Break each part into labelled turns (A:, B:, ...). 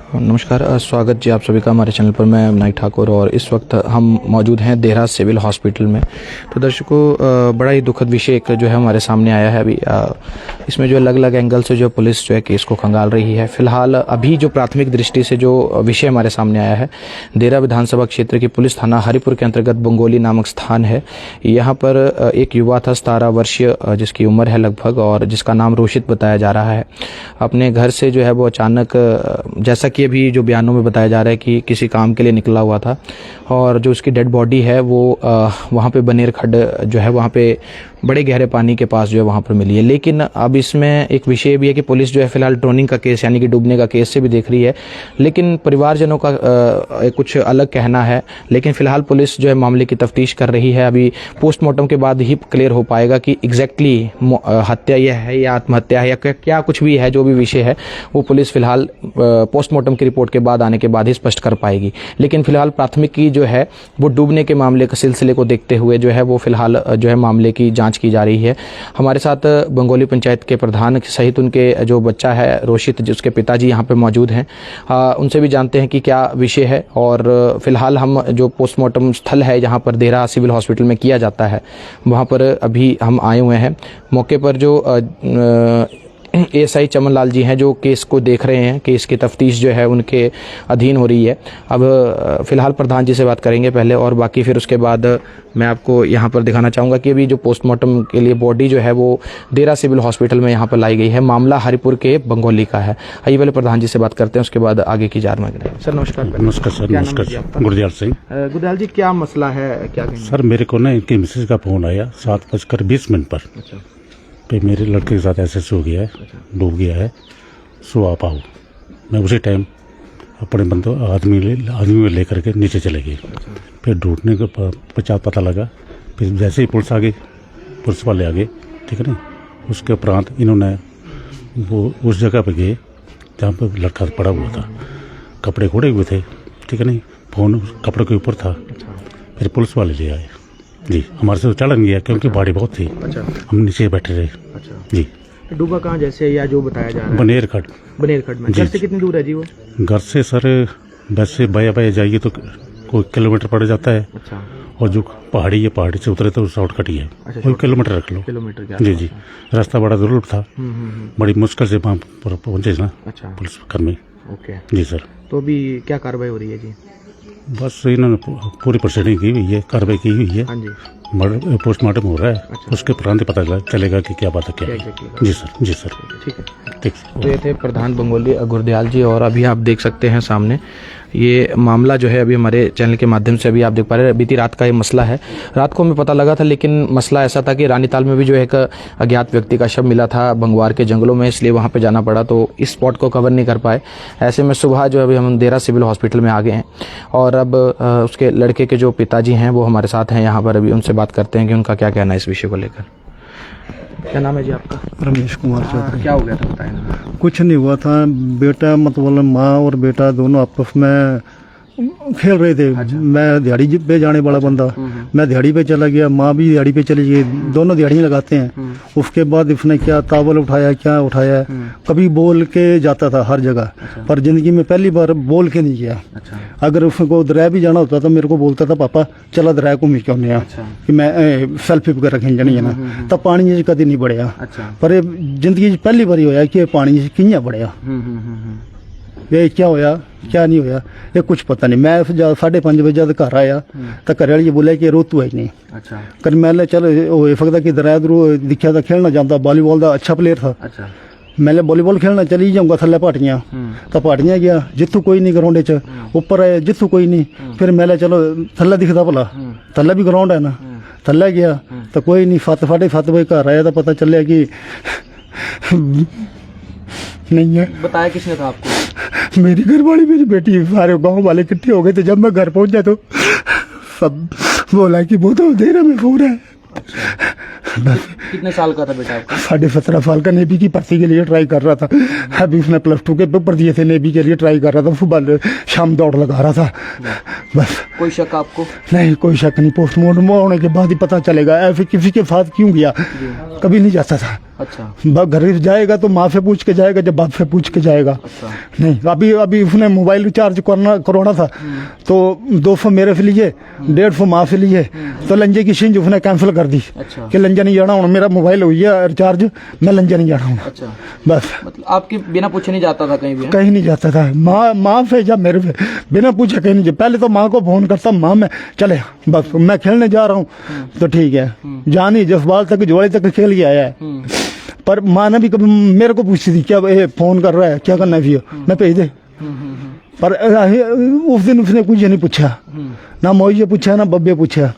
A: नमस्कार, स्वागत जी आप सभी का हमारे चैनल पर। मैं नाइक ठाकुर और इस वक्त हम मौजूद हैं देहरा सिविल हॉस्पिटल में। तो दर्शकों, बड़ा ही दुखद विषय एक जो है हमारे सामने आया है अभी। इसमें जो अलग अलग एंगल से जो पुलिस जो है केस को खंगाल रही है। फिलहाल अभी जो प्राथमिक दृष्टि से जो विषय हमारे सामने आया है, देहरा विधानसभा क्षेत्र की पुलिस थाना हरिपुर के अंतर्गत बंगोली नामक स्थान है। यहाँ पर एक युवा था 17 वर्षीय जिसकी उम्र है लगभग, और जिसका नाम रोशित बताया जा रहा है। अपने घर से जो है वो अचानक, जैसा कि अभी जो बयानों में बताया जा रहा है कि किसी काम के लिए निकला हुआ था, और जो उसकी डेड बॉडी है वो वहाँ पे बनेर खड्ड जो है वहाँ पे बड़े गहरे पानी के पास जो है वहाँ पर मिली है। लेकिन अब इसमें एक विषय भी है कि पुलिस जो है फिलहाल ड्रोनिंग का केस यानी कि डूबने का केस से भी देख रही है, लेकिन परिवारजनों का कुछ अलग कहना है। लेकिन फिलहाल पुलिस जो है मामले की तफ्तीश कर रही है। अभी पोस्टमार्टम के बाद ही क्लियर हो पाएगा कि एग्जैक्टली हत्या यह है या आत्महत्या है या क्या कुछ भी है। जो भी विषय है वो पुलिस फिलहाल पोस्टमार्टम की रिपोर्ट के बाद आने के बाद ही स्पष्ट कर पाएगी। लेकिन फिलहाल प्राथमिकी जो है वो डूबने के मामले के सिलसिले को देखते हुए जो है वो फिलहाल जो है मामले की जांच की जा रही है। हमारे साथ बंगोली पंचायत के प्रधान सहित उनके जो बच्चा है रोशित, जिसके पिताजी यहाँ पे मौजूद हैं, उनसे भी जानते हैं कि क्या विषय है। और फिलहाल हम जो पोस्टमार्टम स्थल है जहाँ पर देहरा सिविल हॉस्पिटल में किया जाता है, वहाँ पर अभी हम आए हुए हैं। मौके पर जो एएसआई चमन लाल जी हैं जो केस को देख रहे हैं, केस की तफ्तीश जो है उनके अधीन हो रही है। अब फिलहाल प्रधान जी से बात करेंगे पहले, और बाकी फिर उसके बाद मैं आपको यहाँ पर दिखाना चाहूँगा कि अभी जो पोस्टमार्टम के लिए बॉडी जो है वो देहरा सिविल हॉस्पिटल में यहाँ पर लाई गई है। मामला हरिपुर के बंगोली का है। आइए पहले प्रधान जी से बात करते हैं, उसके बाद आगे की जार मांग। सर नमस्कार।
B: नमस्कार सर। नमस्कार। गुरदयाल सिंह।
A: गुरदयाल जी, क्या मसला है, क्या कहेंगे?
B: सर मेरे को ना इनकी मिसेज का फोन आया 7:20 पर।
A: अच्छा।
B: पे मेरे लड़के के साथ ऐसे सो गया है, डूब गया है, सो आप आओ। मैं उसी टाइम अपने बंदो आदमी में लेकर के नीचे चले गए। फिर ढूंढने के पश्चात पता लगा, फिर जैसे ही पुलिस आ गई, पुलिस वाले आ गए, ठीक है ना। उसके उपरांत इन्होंने वो उस जगह पे गए जहाँ पर लड़का पड़ा हुआ था, कपड़े खोड़े हुए थे, ठीक है नहीं, फोन कपड़े के ऊपर था। फिर पुलिस वाले ले आए जी। हमारे से चढ़ गया क्योंकि बाड़ी बहुत थी।
A: अच्छा।
B: हम नीचे बैठे रहे।
A: अच्छा
B: जी।
A: डूबा कहाँ जैसे या जो बताया जा रहा है?
B: बनेर खड्ड
A: में। घर से कितनी दूर है जी वो?
B: घर से सर वैसे बाया जाइए तो कोई किलोमीटर पड़ जाता है।
A: अच्छा।
B: और जो पहाड़ी है, पहाड़ी से उतरे तो शॉर्टकट ही है।
A: अच्छा,
B: कोई किलोमीटर रख लो।
A: किलोमीटर क्या?
B: जी। रास्ता बड़ा दुर्लभ था। बड़ी मुश्किल से वहाँ पर पहुंचे ना। अच्छा। पुलिस कर्मी। ओके जी सर।
A: तो अभी क्या कार्रवाई हो रही है जी?
B: बस इन्होंने पूरी प्रोसीडिंग की हुई है, कार्रवाई की हुई है।
A: हाँ जी।
B: मर्डर पोस्टमार्टम हो रहा है। अच्छा। उसके उपरांत पता चलेगा कि क्या बात है, क्या है। जी सर। जी सर। ठीक है। ठीक।
A: तो ये थे प्रधान बंगोली गुरदयाल जी, और अभी आप देख सकते हैं सामने ये मामला जो है अभी हमारे चैनल के माध्यम से अभी आप देख पा रहे हैं। बीती रात का ये मसला है। रात को हमें पता लगा था, लेकिन मसला ऐसा था कि रानीताल में भी जो एक अज्ञात व्यक्ति का शव मिला था बंगवार के जंगलों में, इसलिए वहाँ पे जाना पड़ा, तो इस स्पॉट को कवर नहीं कर पाए। ऐसे में सुबह जो अभी हम देहरा सिविल हॉस्पिटल में आ गए हैं, और अब उसके लड़के के जो पिताजी हैं वो हमारे साथ हैं यहाँ पर। अभी उनसे बात करते हैं कि उनका क्या कहना है इस विषय को लेकर। क्या नाम है जी आपका?
C: रमेश कुमार चौधरी।
A: क्या हो गया था बताएं?
C: कुछ नहीं हुआ था, बेटा मतलब माँ और बेटा दोनों आपस में खेल रहे थे। अच्छा। मैं दिहाड़ी पे जाने वाला बंदा, मैं दिहाड़ी पे चला गया, माँ भी दिहाड़ी पे चली गई, दोनों दिहाड़ी लगाते हैं। उसके बाद इसने क्या तावल उठाया, क्या उठाया, कभी बोल के जाता था हर जगह। अच्छा। पर जिंदगी में पहली बार बोल के नहीं गया। अच्छा। अगर उसको दरिया भी जाना होता तो मेरे को बोलता था, पापा चला दरिया को मिल के अच्छा। कि मैं सेल्फी वगैरह खींच जानी है ना, तब पानी कभी नहीं बढ़िया। अच्छा। पर जिंदगी पहली बार होया कि पानी कियां बढ़िया, ये क्या होया क्या नहीं होया ये कुछ पता नहीं। मैं 5:30 बजे जब घर आया तो घर वाली बोले कि रोतू है नहीं। अच्छा। कर मैं चल फकदा कि दरिया दिखा था खेलना जाता, वॉलीबॉल का अच्छा प्लेयर था। अच्छा। मैं वॉलीबॉल खेलना चली जाऊंगा थल्ले पाटियां, तो पाटियां गया जितू कोई नहीं ग्राउंड च, ऊपर आया जितू कोई नहीं। फिर मैं चलो थल्ले दिखता भला, थल्ले भी ग्राउंड है ना, थल्ले गया तो कोई नहीं। 7:30 बजे घर आया तो पता चलिया कि नहीं है।
A: बताया किसने था आपको?
C: मेरी घरवाली, मेरी बेटी, सारे गांव वाले इकट्ठे हो गए थे। जब मैं घर पहुंचा तो सब बोला कि वो तो देहरा में हो रहा है।
A: अच्छा। कितने साल का था बेटा आपका?
C: 17.5 साल का। नेवी की भर्ती के लिए ट्राई कर रहा था। अभी उसने +2 के पेपर दिए थे, नेवी के लिए ट्राई कर रहा था। सुबह शाम दौड़ लगा रहा था। बस।
A: कोई शक आपको?
C: नहीं, कोई शक नहीं। पोस्टमार्टम होने के बाद ही पता चलेगा। ऐसे किसी के साथ क्यों गया, कभी नहीं जाता था। अच्छा, घर जाएगा तो माँ से पूछ के जाएगा, जब बाप से पूछ के जाएगा। अच्छा। नहीं, अभी उसने मोबाइल रिचार्ज करवाना था, तो 200 मेरे से लिए, 150 माँ से लिए, तो लंजे की सिंज उसने कैंसिल कर दी। अच्छा। कि लंजा नहीं जाना हूँ, मेरा मोबाइल हुई है रिचार्ज, मैं लंजा नहीं जाना हूँ। अच्छा। बस, मतलब आपके बिना पूछे नहीं जाता था कहीं भी? कहीं नहीं जाता था, माँ से या मेरे से बिना पूछे कहीं नहीं। पहले तो माँ को फोन करता, माँ मैं चले, बस मैं खेलने जा रहा हूँ, तो ठीक है, जानी जसवाल तक जोड़े तक खेल के आया है। पर माँ ने भी कभी मेरे को पूछती थी, क्या फोन कर रहा है, क्या करना है, मैं भेज दे। पर उस दिन उसने कुछ नहीं पूछा, ना मोहित पूछा ना बब्बे पूछा।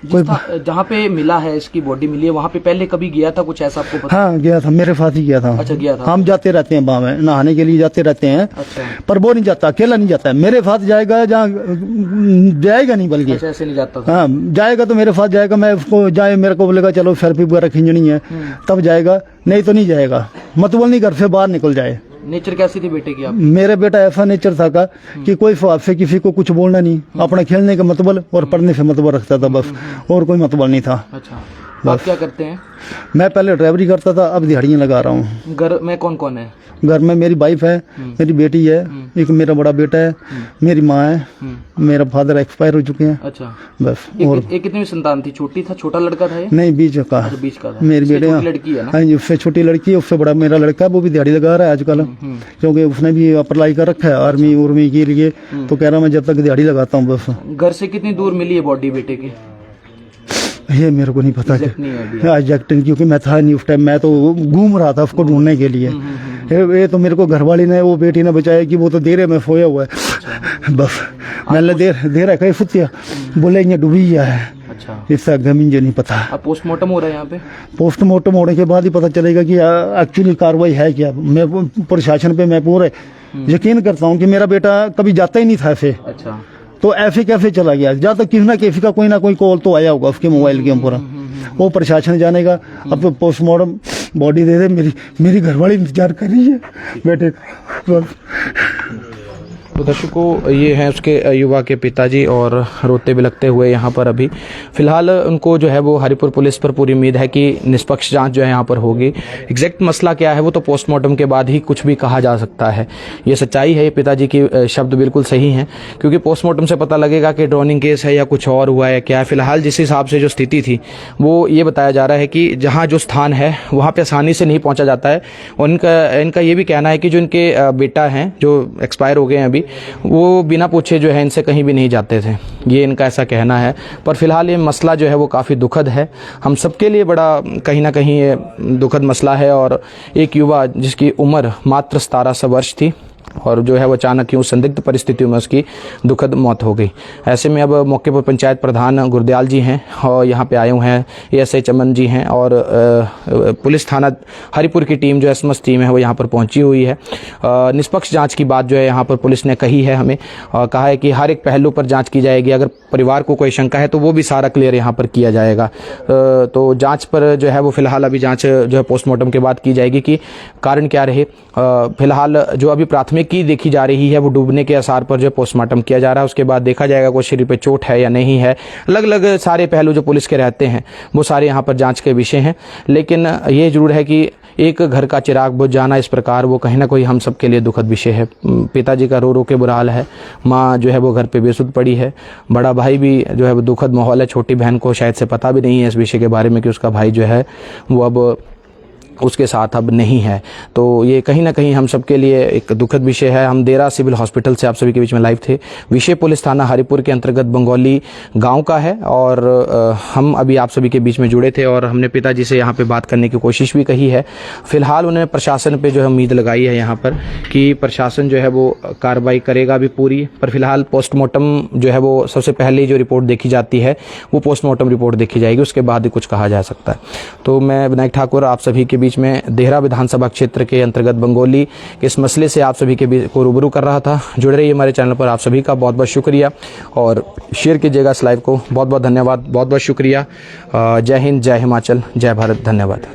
C: कोई जहाँ पे मिला है, इसकी बॉडी मिली है, वहाँ पे पहले कभी गया था कुछ ऐसा आपको पता? हाँ, गया था, मेरे साथ ही गया था। अच्छा, गया था। हम जाते रहते हैं वहाँ में नहाने के लिए जाते रहते हैं। अच्छा। पर वो नहीं जाता, अकेला नहीं जाता है, मेरे साथ जाएगा, जहाँ जाएगा नहीं, बल्कि ऐसे नहीं जाता। हाँ, जाएगा तो मेरे साथ जाएगा, मैं उसको जाए, मेरे को बोलेगा चलो सेल्फी वगैरह खींचनी है, तब जाएगा, नहीं तो नहीं जाएगा। मतलब नहीं घर से बाहर निकल जाए। नेचर कैसी थी बेटे की आप? मेरा बेटा ऐसा नेचर था का कि कोई ख्वाब से किसी को कुछ बोलना नहीं, अपना खेलने का मतलब और पढ़ने से मतलब रखता था, बस, और कोई मतलब नहीं था। अच्छा, आप क्या करते हैं? मैं पहले ड्राइवरी करता था, अब दिहाड़ियाँ लगा रहा हूँ। घर में कौन कौन है? घर में मेरी वाइफ है, मेरी बेटी है, एक मेरा बड़ा बेटा है, मेरी माँ है, मेरा फादर एक्सपायर हो चुके हैं। अच्छा, बस। और एक कितनी संतान थी? छोटी था, छोटा लड़का था? नहीं, बीच का। बीच का था। मेरी बेटी लड़की है ना? हाँ जी, उससे छोटी लड़की है, उससे बड़ा मेरा लड़का है, वो भी दिहाड़ी लगा रहा है आजकल, क्योंकि उसने भी अप्लाई कर रखा है आर्मी उर्मी के लिए, तो कह रहा मैं जब तक दिहाड़ी लगाता हूँ बस। घर से कितनी दूर मिली है बॉडी बेटे की? ये मेरे को नहीं पता, एग्जैक्ट, क्योंकि मैं था नहीं उस टाइम, मैं तो घूम रहा था उसको ढूंढने के लिए। ये तो मेरे को घरवाली ने, वो बेटी ने बचाया कि वो तो देर में सोया हुआ है। बस मैंने देर है कहीं सुतिया, बोले ये डूबी गया है। अच्छा, इससे आगे मुझे नहीं पता। अब पोस्टमार्टम हो रहा है यहाँ पे? पोस्टमार्टम होने के बाद ही पता चलेगा कि एक्चुअली कार्रवाई है क्या। मैं प्रशासन पे मैं पूरे यकीन करता हूँ कि मेरा बेटा कभी जाता ही नहीं था ऐसे। अच्छा, तो ऐसे कैसे चला गया? जहाँ तक किसी ना किसी का कोई ना कोई कॉल तो आया होगा उसके मोबाइल के ऊपर, वो प्रशासन जानेगा। अब तो पोस्टमार्टम बॉडी दे दे, मेरी घरवाली इंतजार कर रही है बेटे का।
A: तो दर्शकों, ये हैं उसके युवा के पिताजी, और रोते बिलखते हुए यहाँ पर अभी फिलहाल उनको जो है वो हरिपुर पुलिस पर पूरी उम्मीद है कि निष्पक्ष जांच जो है यहाँ पर होगी। एग्जैक्ट मसला क्या है वो तो पोस्टमार्टम के बाद ही कुछ भी कहा जा सकता है। ये सच्चाई है, ये पिताजी की शब्द बिल्कुल सही हैं, क्योंकि पोस्टमार्टम से पता लगेगा कि ड्रोनिंग केस है या कुछ और हुआ है क्या है। फिलहाल जिस हिसाब से जो स्थिति थी वो ये बताया जा रहा है कि जहाँ जो स्थान है वहाँ पर आसानी से नहीं पहुँचा जाता है। और इनका ये भी कहना है कि जो इनके बेटा हैं जो एक्सपायर हो गए हैं अभी, वो बिना पूछे जो है इनसे कहीं भी नहीं जाते थे, ये इनका ऐसा कहना है। पर फिलहाल ये मसला जो है वो काफ़ी दुखद है, हम सबके लिए बड़ा कहीं ना कहीं ये दुखद मसला है। और एक युवा जिसकी उम्र मात्र 17 वर्ष थी, और जो है वो अचानक यूँ संदिग्ध परिस्थितियों में उसकी दुखद मौत हो गई। ऐसे में अब मौके पर पंचायत प्रधान गुरदयाल जी हैं, और यहाँ पे आए हुए हैं एएसआई चमन जी हैं, और पुलिस थाना हरिपुर की टीम जो एसएमएस टीम है वो यहाँ पर पहुँची हुई है। निष्पक्ष जांच की बात जो है यहाँ पर पुलिस ने कही है, हमें कहा है कि हर एक पहलू पर जाँच की जाएगी, अगर परिवार को कोई शंका है तो वो भी सारा क्लियर यहाँ पर किया जाएगा। तो जाँच पर जो है वो फिलहाल अभी जाँच जो है पोस्टमार्टम के बाद की जाएगी कि कारण क्या रहे। फिलहाल जो अभी प्राथमिक की देखी जा रही है वो डूबने के आसार पर जो पोस्टमार्टम किया जा रहा है, उसके बाद देखा जाएगा कोई शरीर पे चोट है या नहीं है। अलग अलग सारे पहलू जो पुलिस के रहते हैं वो सारे यहाँ पर जांच के विषय हैं। लेकिन ये जरूर है कि एक घर का चिराग बुझ जाना इस प्रकार वो कहीं ना कोई हम सब के लिए दुखद विषय है। पिताजी का रो रो के बुरा हाल है, माँ जो है वो घर पे बेसुध पड़ी है, बड़ा भाई भी जो है वो दुखद माहौल है। छोटी बहन को शायद से पता भी नहीं है इस विषय के बारे में कि उसका भाई जो है वो अब उसके साथ अब नहीं है। तो ये कहीं ना कहीं हम सब के लिए एक दुखद विषय है। हम देरा सिविल हॉस्पिटल से आप सभी के बीच में लाइव थे। विषय पुलिस थाना हरिपुर के अंतर्गत बंगौली गांव का है, और हम अभी आप सभी के बीच में जुड़े थे, और हमने पिताजी से यहाँ पे बात करने की कोशिश भी कही है। फिलहाल उन्हें प्रशासन पे जो है उम्मीद लगाई है यहाँ पर कि प्रशासन जो है वो कार्रवाई करेगा भी पूरी। पर फिलहाल पोस्टमार्टम जो है वो सबसे पहले जो रिपोर्ट देखी जाती है वो पोस्टमार्टम रिपोर्ट देखी जाएगी, उसके बाद ही कुछ कहा जा सकता है। तो मैं विनायक ठाकुर आप सभी के बीच में देहरा विधानसभा क्षेत्र के अंतर्गत बंगौली इस मसले से आप सभी के बीच को रूबरू कर रहा था। जुड़े रहिए हमारे चैनल पर। आप सभी का बहुत बहुत शुक्रिया, और शेयर कीजिएगा इस लाइव को। बहुत बहुत धन्यवाद, बहुत बहुत शुक्रिया। जय हिंद, जय हिमाचल, जय भारत। धन्यवाद।